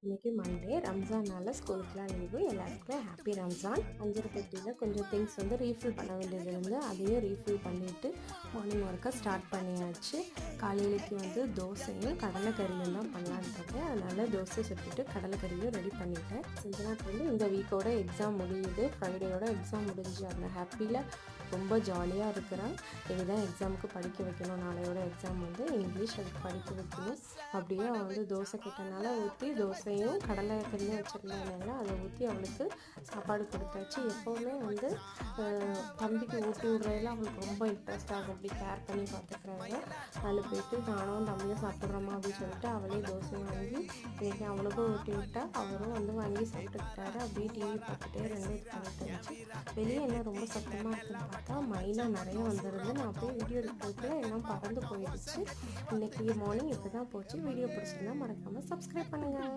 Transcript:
இன்றைக்கி Monday ரம்ஜானால் ஸ்கூலுக்குலாம் leave. எல்லாத்துக்கும் happy Ramzan. அஞ்சரை பெட்டியில் கொஞ்சம் திங்ஸ் வந்து ரீஃபில் பண்ண வேண்டியது இருந்து அதையும் ரீஃபில் பண்ணிவிட்டு மார்னிங் ஒர்க்கை ஸ்டார்ட் பண்ணியாச்சு. காலையிலைக்கு வந்து தோசையும் கடலைக்கறியும் தான் பண்ணலான்னு இருக்கேன். அதனால் தோசை சுட்டுட்டு கடலைக்கறியும் ரெடி பண்ணிட்டேன். சிந்தனாக்கு வந்து இந்த வீக்கோட எக்ஸாம் முடியுது. ஃப்ரைடேயோட எக்ஸாம் முடிஞ்சு அந்த ஹாப்பியில் ரொம்ப ஜாலியாக இருக்கிறான். இதுதான் எக்ஸாமுக்கு படிக்க வைக்கணும். நாளையோட எக்ஸாம் வந்து இங்கிலீஷ் அதுக்கு படிக்க வைக்கணும். அப்படியே அவன் வந்து தோசை கேட்டனால ஊற்றி தோசையும் கடலைக்கறியும் வச்சுருந்தேனால அதை ஊற்றி அவளுக்கு சாப்பாடு கொடுத்தாச்சு. எப்போவுமே வந்து தம்பிக்கு ஊட்டி விட்றதுல அவளுக்கு ரொம்ப இன்ட்ரெஸ்ட் ஆகும். அப்படி கேர் பண்ணி பார்த்துக்குறாங்க. அதில் போய்ட்டு நானும் தம்பியும் சாப்பிட்றோமா அப்படின்னு சொல்லிட்டு அவளே தோசை வாங்கி இன்றைக்கி அவளுக்கும் ஊட்டி விட்டா. அவரும் வந்து வாங்கி சாப்பிட்டுக்கிட்டாரு. அப்படியே டிவி பார்த்துட்டே ரெண்டு இது பண்ணிட்டு இருந்துச்சு. வெளியே என்ன ரொம்ப சத்தமாக இருக்குன்னு பார்த்தா மைனா நிறைய வந்துருந்து. நான் அப்படியே வீடியோ எடுக்கிறதுக்குள்ள எல்லாம் பறந்து போயிடுச்சு. இன்றைக்கி மார்னிங் இப்படி தான் போச்சு. வீடியோ பிடிச்சிருந்தா மறக்காமல் சப்ஸ்கிரைப் பண்ணுங்கள்.